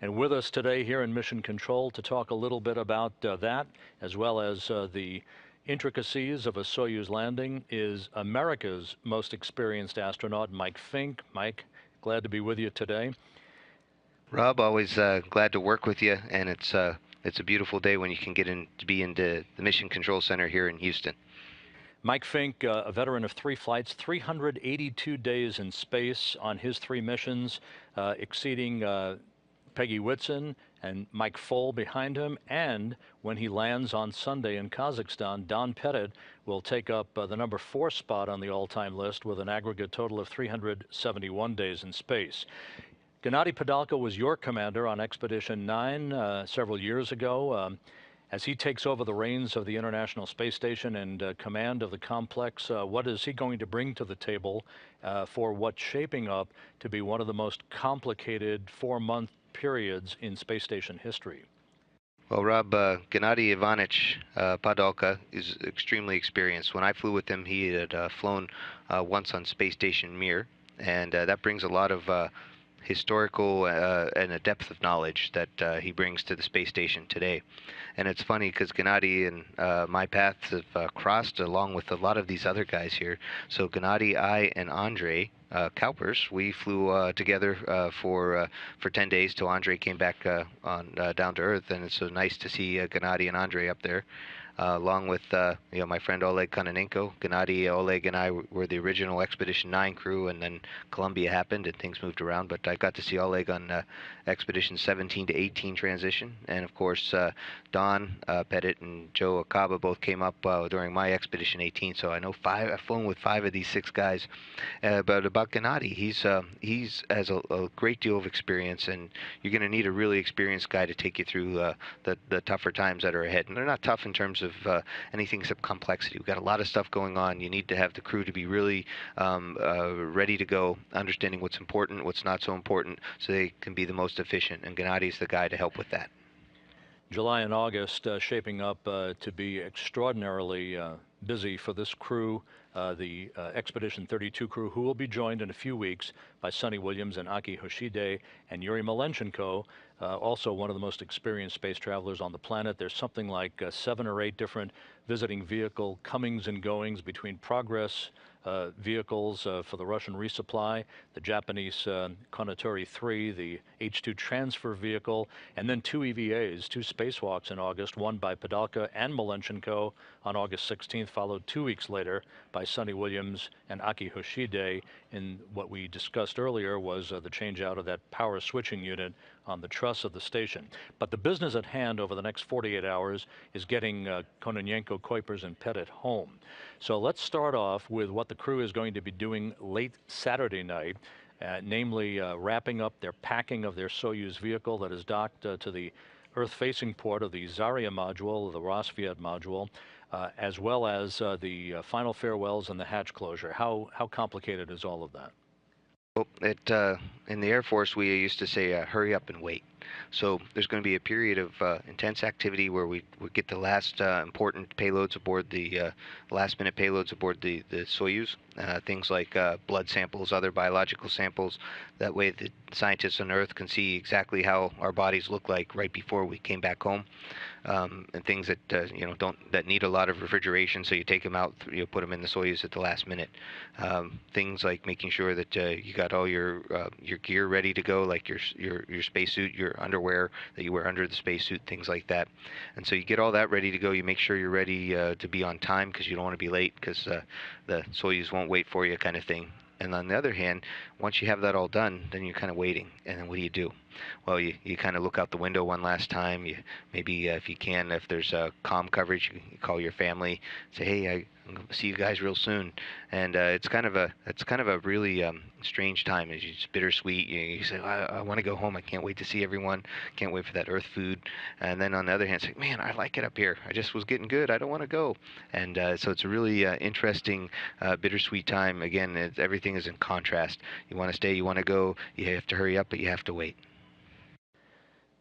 And with us today here in Mission Control to talk a little bit about that, as well as the intricacies of a Soyuz landing, is America's most experienced astronaut, Mike Fincke. Mike, glad to be with you today. Rob, always glad to work with you, and it's a beautiful day when you can get in to be into the Mission Control Center here in Houston. Mike Fincke, a veteran of 3 flights, 382 days in space on his 3 missions, exceeding Peggy Whitson and Mike Foale behind him. And when he lands on Sunday in Kazakhstan, Don Pettit will take up the number 4 spot on the all-time list with an aggregate total of 371 days in space. Gennady Padalka was your commander on Expedition 9 several years ago. As he takes over the reins of the International Space Station and command of the complex, what is he going to bring to the table for what's shaping up to be one of the most complicated 4-month periods in space station history? Well, Rob, Gennady Ivanich Padalka is extremely experienced. When I flew with him, he had flown once on Space Station Mir, and that brings a lot of historical and a depth of knowledge that he brings to the space station today. And it's funny because Gennady and my paths have crossed along with a lot of these other guys here. So Gennady, I, and Andre Cowpers, we flew together for 10 days till Andre came back on down to Earth, and it's so nice to see Gennady and Andre up there. Along with my friend Oleg Kononenko. Gennady, Oleg, and I were the original Expedition 9 crew, and then Columbia happened and things moved around. But I got to see Oleg on Expedition 17 to 18 transition, and of course Don Pettit and Joe Acaba both came up during my Expedition 18. So I know I've flown with 5 of these 6 guys. But about Gennady, he's has a great deal of experience, and you're going to need a really experienced guy to take you through the tougher times that are ahead. And they're not tough in terms of anything except complexity. We've got a lot of stuff going on. You need to have the crew to be really ready to go, understanding what's important, what's not so important, so they can be the most efficient. And Gennady's the guy to help with that. July and August shaping up to be extraordinarily busy for this crew, the Expedition 32 crew, who will be joined in a few weeks by Sonny Williams and Aki Hoshide and Yuri Malenchenko, also one of the most experienced space travelers on the planet. There's something like 7 or 8 different visiting vehicle comings and goings between Progress vehicles for the Russian resupply, the Japanese Konotari 3, the H-2 transfer vehicle, and then 2 EVAs, 2 spacewalks in August, one by Padalka and Malenchenko on August 16th, followed 2 weeks later by Sonny Williams and Aki Hoshide. In what we discussed earlier was the change out of that power switching unit on the truss of the station. But the business at hand over the next 48 hours is getting Kononenko, Kuipers, and Pettit home. So let's start off with what the crew is going to be doing late Saturday night, namely wrapping up their packing of their Soyuz vehicle that is docked to the Earth-facing port of the Zarya module, the Rosviet module, as well as the final farewells and the hatch closure. How complicated is all of that? Well, in the Air Force, we used to say, hurry up and wait. So there's going to be a period of intense activity where we get the last important payloads aboard the last-minute payloads aboard the Soyuz, things like blood samples, other biological samples. That way the scientists on Earth can see exactly how our bodies look like right before we came back home. And things that that need a lot of refrigeration, so you take them out, put them in the Soyuz at the last minute. Things like making sure that you got all your gear ready to go, like your spacesuit, your underwear that you wear under the spacesuit, things like that. And so you get all that ready to go. You make sure you're ready to be on time because you don't want to be late because the Soyuz won't wait for you, kind of thing. And on the other hand, once you have that all done, then you're kind of waiting. And then what do? Well, you kind of look out the window one last time. You maybe, if you can, if there's comm coverage, you call your family, say, hey, I'm going to see you guys real soon. And it's kind of a really strange time. It's bittersweet. You say, I want to go home. I can't wait to see everyone. Can't wait for that Earth food. And then on the other hand, it's like, man, I like it up here. I just was getting good. I don't want to go. And so it's a really interesting, bittersweet time. Again, everything is in contrast. You want to stay, you want to go. You have to hurry up, but you have to wait.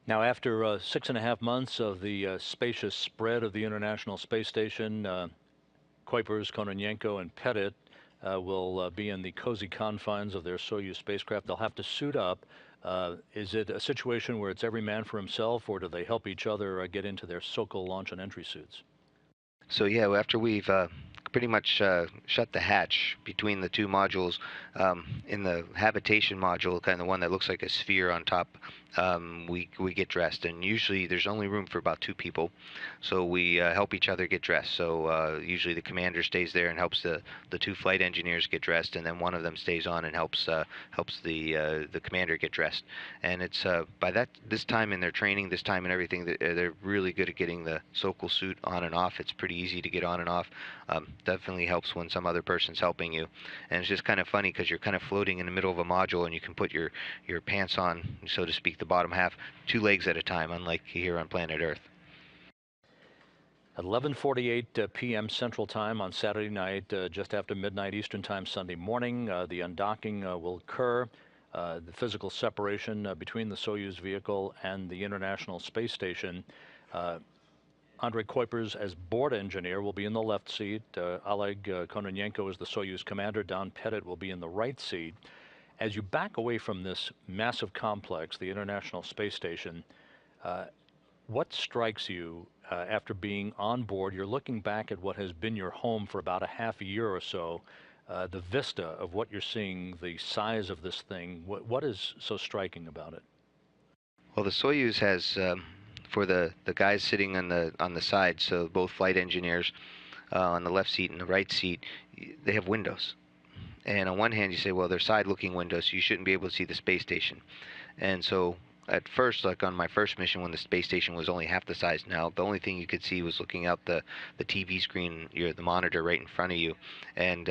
Now, after 6.5 months of the spacious spread of the International Space Station, Kuipers, Kononenko, and Pettit will be in the cozy confines of their Soyuz spacecraft. They'll have to suit up. Is it a situation where it's every man for himself, or do they help each other get into their so-called launch and entry suits? So yeah, after we've pretty much shut the hatch between the two modules, in the habitation module, kind of the one that looks like a sphere on top, we get dressed, and usually there's only room for about two people, so we help each other get dressed. So usually the commander stays there and helps the two flight engineers get dressed, and then one of them stays on and helps the commander get dressed. And it's by this time in their training, this time and everything, they're really good at getting the Sokol suit on and off. It's pretty easy to get on and off. Definitely helps when some other person's helping you. And it's just kind of funny because you're kind of floating in the middle of a module, and you can put your pants on, so to speak, the bottom half, two legs at a time, unlike here on planet Earth. At 11:48 p.m. Central Time on Saturday night, just after midnight Eastern Time Sunday morning, the undocking will occur. The physical separation between the Soyuz vehicle and the International Space Station. Andrei Kuipers, as board engineer, will be in the left seat. Oleg Kononenko is the Soyuz commander. Don Pettit will be in the right seat. As you back away from this massive complex, the International Space Station, what strikes you after being on board? You're looking back at what has been your home for about a half a year or so. The vista of what you're seeing, the size of this thing, what is so striking about it? Well, the Soyuz has, for the guys sitting on the side, so both flight engineers on the left seat and the right seat, they have windows. And on one hand, you say, well, they're side-looking windows, so you shouldn't be able to see the space station. And so at first, like on my first mission when the space station was only half the size now, the only thing you could see was looking out the TV screen, the monitor right in front of you, and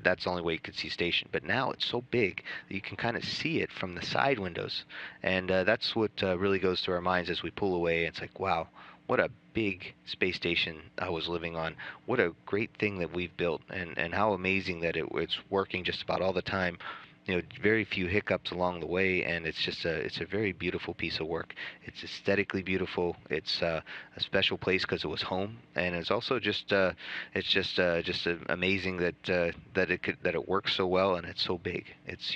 that's the only way you could see station. But now it's so big that you can kind of see it from the side windows, and that's what really goes through our minds as we pull away. It's like, wow, what a big space station I was living on. What a great thing that we've built, and how amazing that it's working just about all the time. Very few hiccups along the way, and it's a very beautiful piece of work. It's aesthetically beautiful. It's a special place because it was home, and it's also just amazing that it works so well and it's so big. It's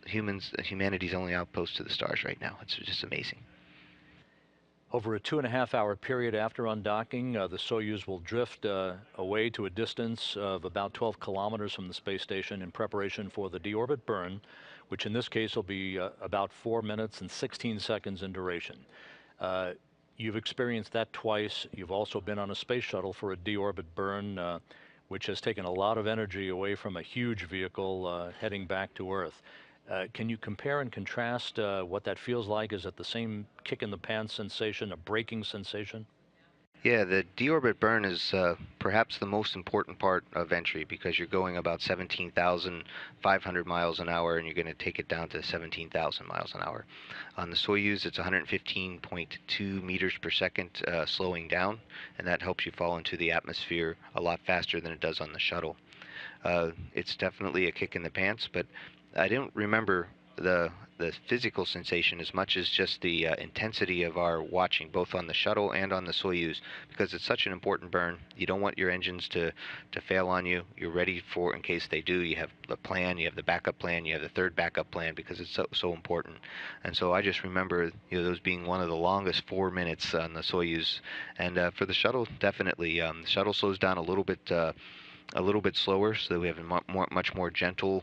humanity's only outpost to the stars right now. It's just amazing. Over a 2.5-hour period after undocking, the Soyuz will drift away to a distance of about 12 kilometers from the space station in preparation for the deorbit burn, which in this case will be about 4 minutes and 16 seconds in duration. You've experienced that twice. You've also been on a space shuttle for a deorbit burn, which has taken a lot of energy away from a huge vehicle heading back to Earth. Can you compare and contrast what that feels like? Is it the same kick in the pants sensation, a braking sensation? Yeah, the deorbit burn is perhaps the most important part of entry because you're going about 17,500 miles an hour, and you're going to take it down to 17,000 miles an hour. On the Soyuz, it's 115.2 meters per second slowing down, and that helps you fall into the atmosphere a lot faster than it does on the shuttle. It's definitely a kick in the pants, but I don't remember the physical sensation as much as just the intensity of our watching, both on the shuttle and on the Soyuz, because it's such an important burn. You don't want your engines to fail on you. You're ready for, in case they do, you have the plan, you have the backup plan, you have the third backup plan, because it's so important. And so I just remember those being one of the longest 4 minutes on the Soyuz. And for the shuttle, definitely, the shuttle slows down a little bit slower, so that we have a much more gentle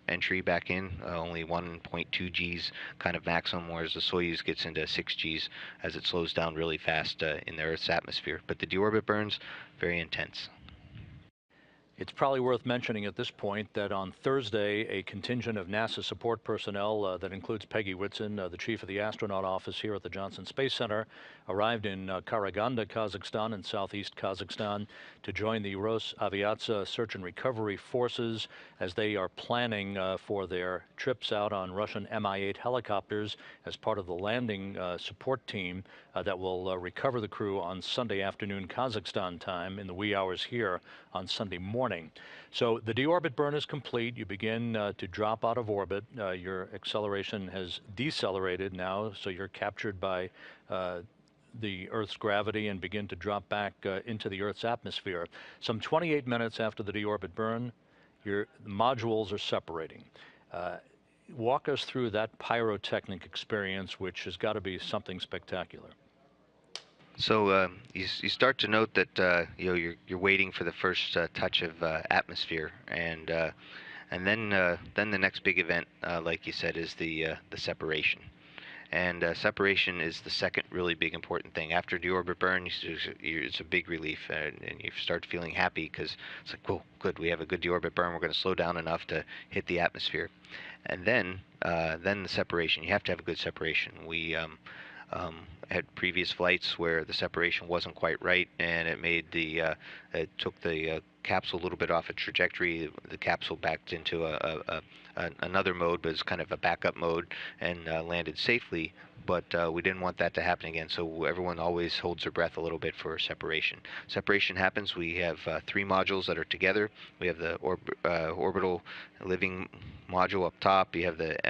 entry back in, only 1.2 Gs kind of maximum, whereas the Soyuz gets into 6 Gs as it slows down really fast in the Earth's atmosphere. But the deorbit burns, very intense. It's probably worth mentioning at this point that on Thursday, a contingent of NASA support personnel that includes Peggy Whitson, the chief of the astronaut office here at the Johnson Space Center, arrived in Karaganda, Kazakhstan, in southeast Kazakhstan, to join the Rosaviatsia search and recovery forces as they are planning for their trips out on Russian Mi-8 helicopters as part of the landing support team that will recover the crew on Sunday afternoon Kazakhstan time in the wee hours here on Sunday morning. So the deorbit burn is complete. You begin to drop out of orbit. Your acceleration has decelerated now, so you're captured by the Earth's gravity and begin to drop back into the Earth's atmosphere. Some 28 minutes after the deorbit burn, your modules are separating. Uh, Walk us through that pyrotechnic experience, which has got to be something spectacular. So you start to note that you're waiting for the first touch of atmosphere, and then the next big event, like you said, is the separation. And separation is the second really big important thing. After deorbit burn, it's a big relief, and you start feeling happy because it's like, whoa, good, we have a good deorbit burn. We're going to slow down enough to hit the atmosphere, and then the separation. You have to have a good separation. We had previous flights where the separation wasn't quite right, and it took the capsule a little bit off its trajectory. The capsule backed into another mode, but it's kind of a backup mode, and landed safely. But we didn't want that to happen again, so everyone always holds their breath a little bit for separation. Separation happens. We have three modules that are together. We have the orbital living module up top. You have the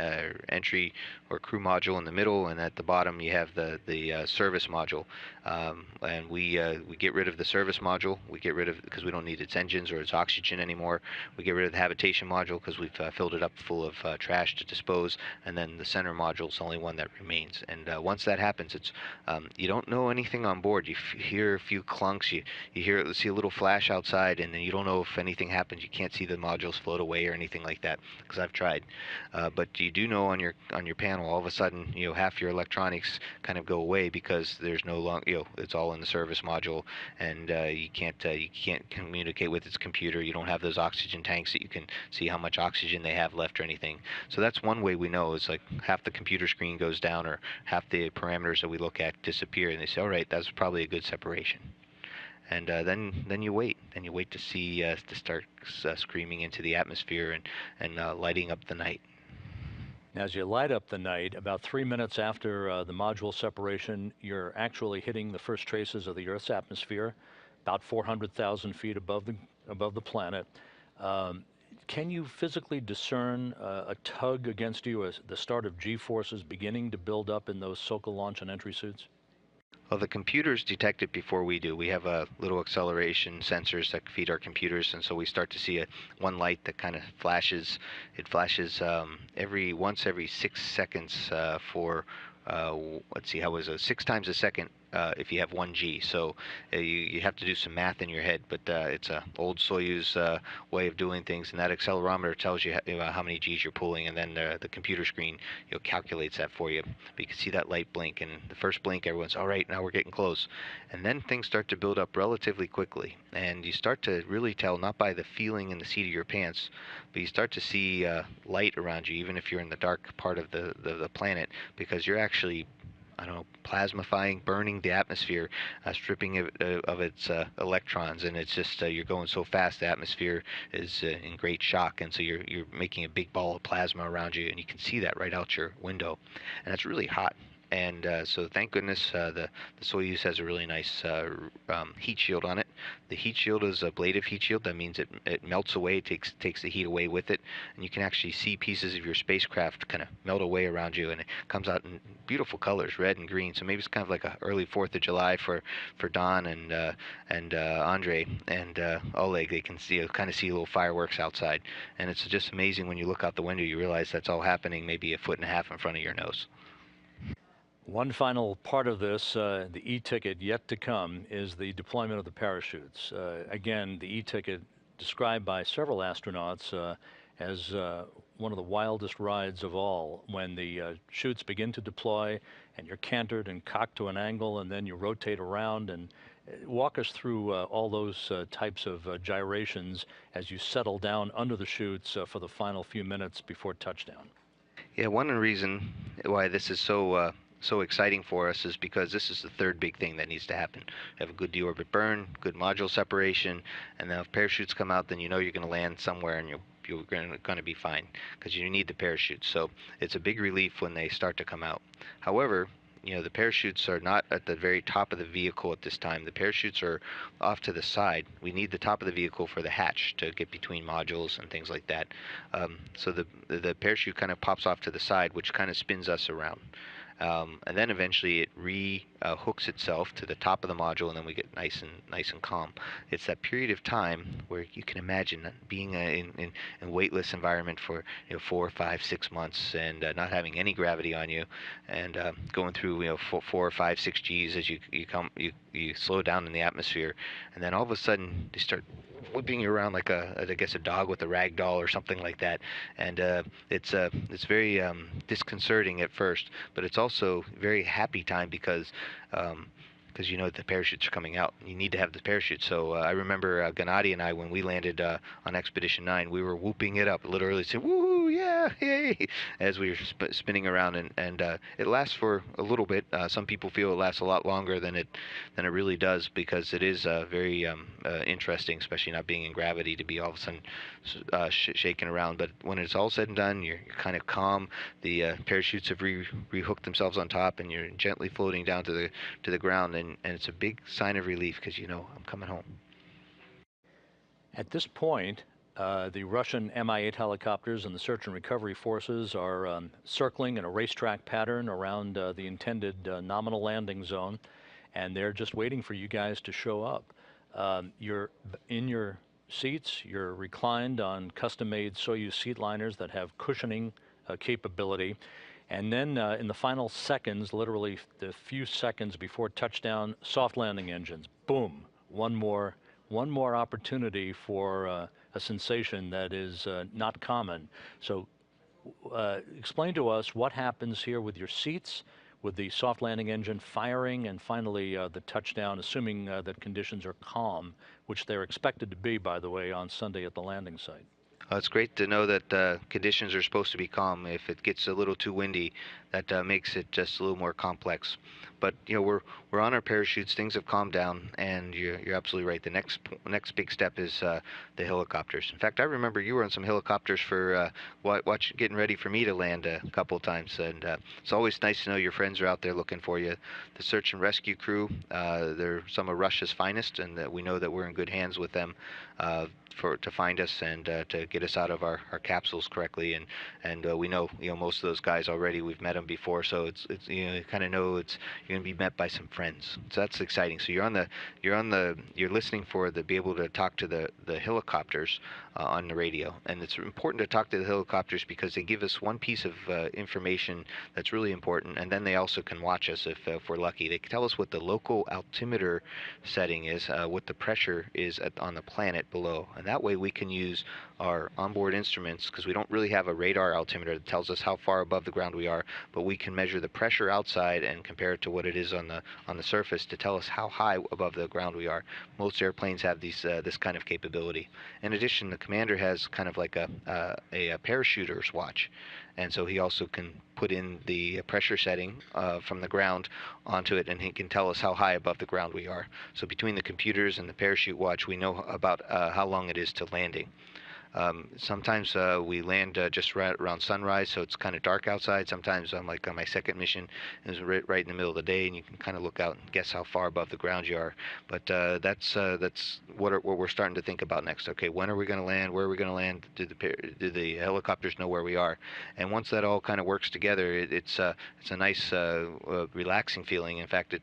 entry or crew module in the middle, and at the bottom you have the service module. And we get rid of the service module. We get rid of because we don't need its engines or its oxygen anymore. We get rid of the habitation module because we've filled it up full of trash to dispose. And then the center module is the only one that remains. And once that happens, it's you don't know anything on board. You hear a few clunks. You see a little flash outside, and then you don't know if anything happens. You can't see the modules float away or anything like that because I've tried. But you do know on your panel, all of a sudden, half your electronics kind of go away because there's no long, it's all in the service module, and you can't communicate with its computer. You don't have those oxygen tanks that you can see how much oxygen they have left or anything. So that's one way we know. It's like half the computer screen goes down, or half the parameters that we look at disappear, and they say, all right, that's probably a good separation. And then you wait. Then you wait to see to start screaming into the atmosphere and lighting up the night. As you light up the night, about 3 minutes after the module separation, you're actually hitting the first traces of the Earth's atmosphere, about 400,000 feet above the planet. Um, can you physically discern a tug against you as the start of G-forces beginning to build up in those SOCA launch and entry suits? Well, the computers detect it before we do. We have little acceleration sensors that feed our computers, and so we start to see one light that kind of flashes. It flashes every 6 seconds for let's see, how was it? 6 times a second if you have 1G. So you have to do some math in your head, but it's a old Soyuz way of doing things, and that accelerometer tells you how many Gs you're pulling, and then the computer screen calculates that for you. But you can see that light blink, and the first blink, everyone's all right. Now we're getting close, and then things start to build up relatively quickly, and you start to really tell not by the feeling in the seat of your pants, but you start to see light around you, even if you're in the dark part of the planet, because you're actually, I don't know, plasmifying, burning the atmosphere, stripping it of its electrons, and it's just you're going so fast, the atmosphere is in great shock, and so you're making a big ball of plasma around you, and you can see that right out your window, and it's really hot. And so thank goodness the Soyuz has a really nice heat shield on it. The heat shield is a ablative heat shield. That means it melts away, takes the heat away with it, and you can actually see pieces of your spacecraft kind of melt away around you, and it comes out in beautiful colors, red and green. So maybe it's kind of like a early 4th of July for Don and Andre and Oleg. They can kind of see little fireworks outside, and it's just amazing when you look out the window. You realize that's all happening maybe a foot and a half in front of your nose. One final part of this, the e-ticket yet to come, is the deployment of the parachutes. Again, the e-ticket described by several astronauts as one of the wildest rides of all, when the chutes begin to deploy and you're cantered and cocked to an angle, and then you rotate around. And walk us through all those types of gyrations as you settle down under the chutes for the final few minutes before touchdown. Yeah, one reason why this is so exciting for us is because this is the third big thing that needs to happen. Have a good deorbit burn, good module separation, and then if parachutes come out, then you know you're going to land somewhere, and you're going to be fine because you need the parachutes. So it's a big relief when they start to come out. However, the parachutes are not at the very top of the vehicle at this time. The parachutes are off to the side. We need the top of the vehicle for the hatch to get between modules and things like that. So the parachute kind of pops off to the side, which kind of spins us around. and then eventually it hooks itself to the top of the module, and then we get nice and calm. It's that period of time where you can imagine being in weightless environment for 4, 5, 6 months, and not having any gravity on you, and going through 4, 5, 6 Gs as you slow down in the atmosphere, and then all of a sudden they start whipping you around like I guess a dog with a rag doll or something like that, and it's very disconcerting at first, but it's also very happy time because you know the parachutes are coming out. You need to have the parachute. So I remember Gennady and I, when we landed on Expedition 9, we were whooping it up, literally saying "Woo, yeah, hey!" as we were spinning around, and it lasts for a little bit. Some people feel it lasts a lot longer than it really does, because it is very interesting, especially not being in gravity, to be all of a sudden shaking around. But when it's all said and done, you're kind of calm. The parachutes have rehooked themselves on top, and you're gently floating down to the ground, and it's a big sign of relief because I'm coming home. At this point, the Russian Mi-8 helicopters and the search and recovery forces are circling in a racetrack pattern around the intended nominal landing zone, and they're just waiting for you guys to show up. You're in your seats, you're reclined on custom-made Soyuz seat liners that have cushioning capability, and then in the final seconds, literally the few seconds before touchdown, soft landing engines, boom, one more opportunity for a sensation that is not common. So explain to us what happens here with your seats, with the soft landing engine firing, and finally the touchdown, assuming that conditions are calm, which they're expected to be, by the way, on Sunday at the landing site. It's great to know that conditions are supposed to be calm. If it gets a little too windy, that makes it just a little more complex. But we're on our parachutes. Things have calmed down, and you're absolutely right. The next big step is the helicopters. In fact, I remember you were on some helicopters for getting ready for me to land a couple of times, and it's always nice to know your friends are out there looking for you. The search and rescue crew, they're some of Russia's finest, and we know that we're in good hands with them. To find us and to get us out of our capsules correctly, and we know most of those guys already. We've met them before, so it's you kind of know you're going to be met by some friends. So that's exciting. So you're listening for be able to talk to the helicopters on the radio, and it's important to talk to the helicopters because they give us one piece of information that's really important, and then they also can watch us if we're lucky. They can tell us what the local altimeter setting is, what the pressure is on the planet below, and that way we can use our onboard instruments, because we don't really have a radar altimeter that tells us how far above the ground we are, but we can measure the pressure outside and compare it to what it is on the surface to tell us how high above the ground we are. Most airplanes have this kind of capability. In addition, the commander has kind of like a parachuter's watch, and so he also can put in the pressure setting from the ground onto it, and he can tell us how high above the ground we are. So between the computers and the parachute watch, we know about how long it is to landing. Sometimes we land just right around sunrise, so it's kind of dark outside. Sometimes I'm like on my second mission, it's right in the middle of the day, and you can kind of look out and guess how far above the ground you are. But that's what we're starting to think about next. Okay, when are we going to land? Where are we going to land? Do the helicopters know where we are? And once that all kind of works together, it's a nice relaxing feeling. In fact,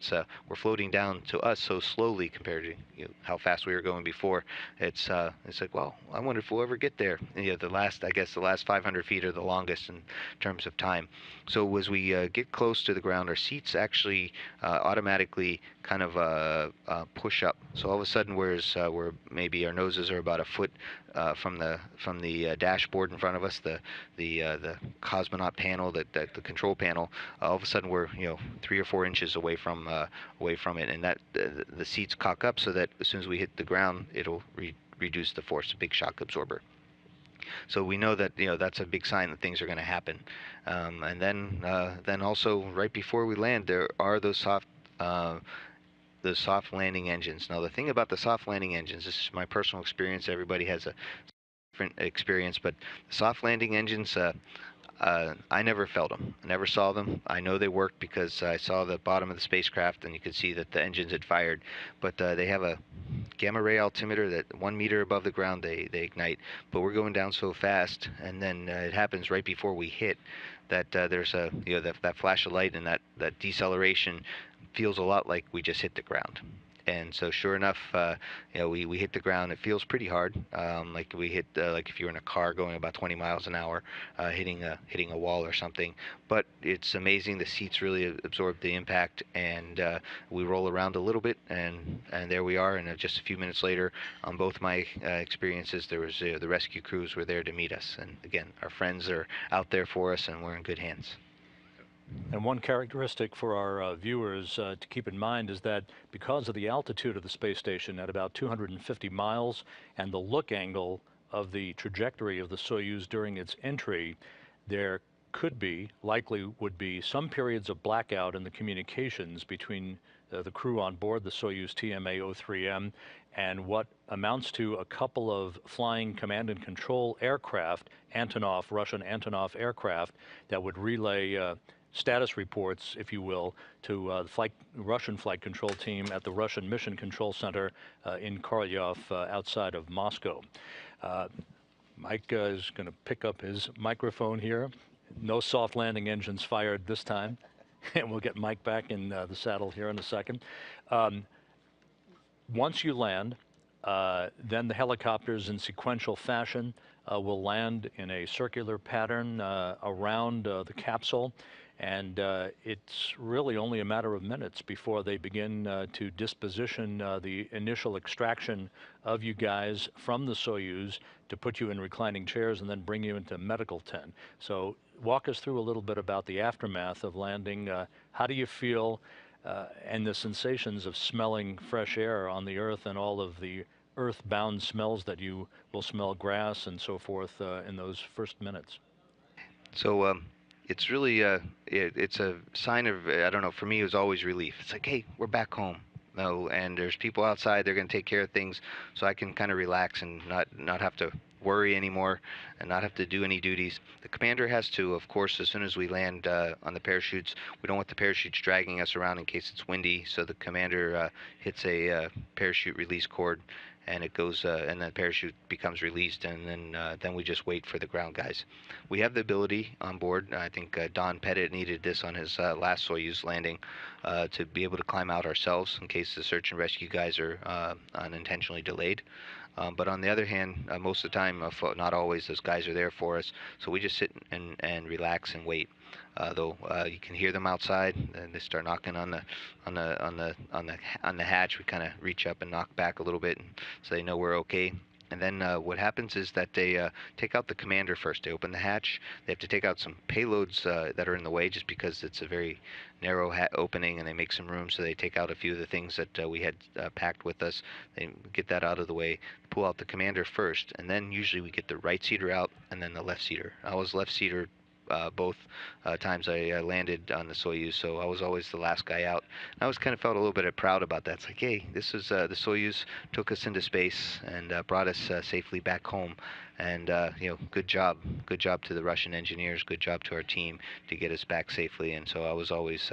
we're floating down to us so slowly compared to how fast we were going before. It's like, well, I wonder if we'll ever get there. The last 500 feet are the longest in terms of time. So as we get close to the ground, our seats actually automatically kind of push up. So all of a sudden, whereas where maybe our noses are about a foot from the dashboard in front of us, the cosmonaut panel, the control panel, all of a sudden we're 3 or 4 inches away from it, and that the seats cock up so that as soon as we hit the ground, it'll reduce the force, a big shock absorber. So we know that that's a big sign that things are going to happen. And then also right before we land, there are those soft landing engines. Now the thing about the soft landing engines, this is my personal experience. Everybody has a different experience, but the soft landing engines, I never felt them. I never saw them. I know they worked because I saw the bottom of the spacecraft and you could see that the engines had fired. But they have a gamma ray altimeter that 1 meter above the ground they ignite, but we're going down so fast, and then it happens right before we hit that there's a that flash of light, and that deceleration feels a lot like we just hit the ground. And so sure enough, we hit the ground. It feels pretty hard, like we hit like if you're in a car going about 20 miles an hour, hitting a wall or something. But it's amazing. The seats really absorb the impact, and we roll around a little bit, and there we are. And just a few minutes later, on both my experiences, there was the rescue crews were there to meet us. And again, our friends are out there for us, and we're in good hands. And one characteristic for our viewers to keep in mind is that because of the altitude of the space station at about 250 miles and the look angle of the trajectory of the Soyuz during its entry, there could be, likely would be, some periods of blackout in the communications between the crew on board the Soyuz TMA-03M and what amounts to a couple of flying command and control aircraft, Russian Antonov aircraft, that would relay status reports, if you will, to the Russian flight control team at the Russian Mission Control Center in Korolyov outside of Moscow. Mike is going to pick up his microphone here. No soft landing engines fired this time. And we'll get Mike back in the saddle here in a second. Once you land, then the helicopters in sequential fashion will land in a circular pattern around the capsule. And it's really only a matter of minutes before they begin to disposition the initial extraction of you guys from the Soyuz to put you in reclining chairs and then bring you into medical tent. So walk us through a little bit about the aftermath of landing. How do you feel and the sensations of smelling fresh air on the Earth and all of the earthbound smells that you will smell, grass and so forth, in those first minutes? So it's really it's a sign of, I don't know, for me it was always relief. It's like, hey, we're back home. No, and there's people outside. They're going to take care of things, so I can kind of relax and not have to worry anymore and not have to do any duties. The commander has to, of course, as soon as we land on the parachutes. We don't want the parachutes dragging us around in case it's windy, so the commander hits a parachute release cord, and it goes and the parachute becomes released, and then we just wait for the ground guys. We have the ability on board. I think Don Pettit needed this on his last Soyuz landing to be able to climb out ourselves in case the search and rescue guys are unintentionally delayed. But on the other hand, most of the time, not always, those guys are there for us. So we just sit and relax and wait. Though you can hear them outside, and they start knocking on the hatch. We kind of reach up and knock back a little bit, so they know we're okay. And then what happens is that they take out the commander first. They open the hatch. They have to take out some payloads that are in the way, just because it's a very narrow opening, and they make some room. So they take out a few of the things that we had packed with us. They get that out of the way, pull out the commander first, and then usually we get the right seater out, and then the left seater. I was left seater both times I landed on the Soyuz, so I was always the last guy out. And I was kind of felt a little bit proud about that. It's like, hey, this is the Soyuz took us into space and brought us safely back home. And good job to the Russian engineers, good job to our team to get us back safely. And so I was always,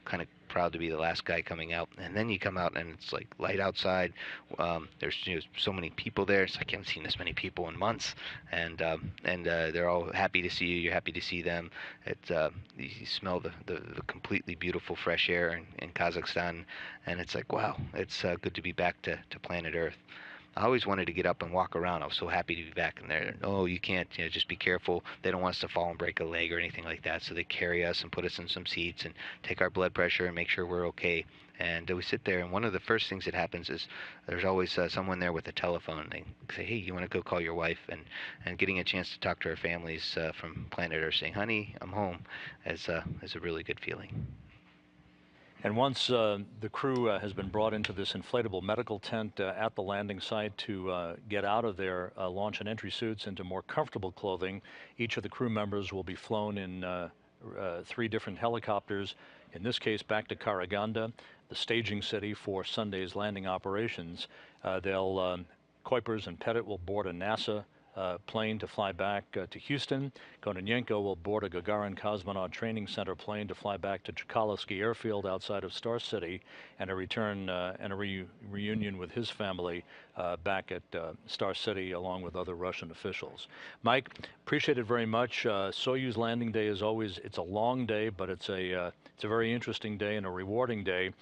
kind of proud to be the last guy coming out. And then you come out and it's like light outside. There's so many people there. It's like I haven't seen this many people in months, and they're all happy to see you. You're happy to see them. You smell the completely beautiful fresh air in Kazakhstan, and it's like, wow, it's good to be back to planet Earth. I always wanted to get up and walk around. I was so happy to be back in there. No, you can't. Just be careful. They don't want us to fall and break a leg or anything like that. So they carry us and put us in some seats and take our blood pressure and make sure we're okay. And we sit there, and one of the first things that happens is there's always someone there with a telephone. They say, hey, you want to go call your wife? And getting a chance to talk to our families from planet Earth, saying, honey, I'm home, is a really good feeling. And once the crew has been brought into this inflatable medical tent at the landing site to get out of their launch and entry suits into more comfortable clothing, each of the crew members will be flown in 3 different helicopters, in this case back to Karaganda, the staging city for Sunday's landing operations. Kuipers and Pettit will board a NASA plane to fly back to Houston. Kononenko will board a Gagarin Cosmonaut Training Center plane to fly back to Chkalovsky Airfield outside of Star City, and a return and a reunion with his family back at Star City along with other Russian officials. Mike, appreciate it very much. Soyuz landing day is always, it's a long day, but it's a very interesting day and a rewarding day,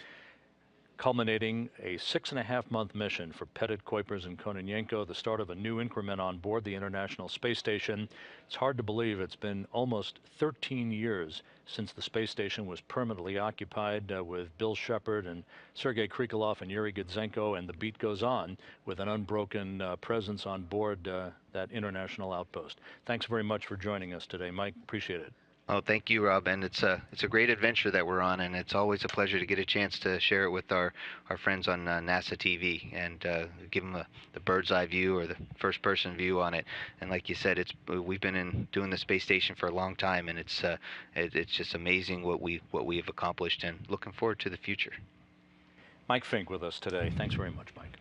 culminating a 6.5-month mission for Petit, Kuipers, and Kononenko, the start of a new increment on board the International Space Station. It's hard to believe it's been almost 13 years since the space station was permanently occupied with Bill Shepard and Sergei Krikalev and Yuri Gudzenko, and the beat goes on with an unbroken presence on board that international outpost. Thanks very much for joining us today, Mike. Appreciate it. Oh, thank you, Rob. And it's a great adventure that we're on, and it's always a pleasure to get a chance to share it with our friends on NASA TV and give them the bird's eye view or the first person view on it. And like you said, we've been doing the space station for a long time, and it's just amazing what we have accomplished, and looking forward to the future. Mike Fincke with us today. Thanks very much, Mike.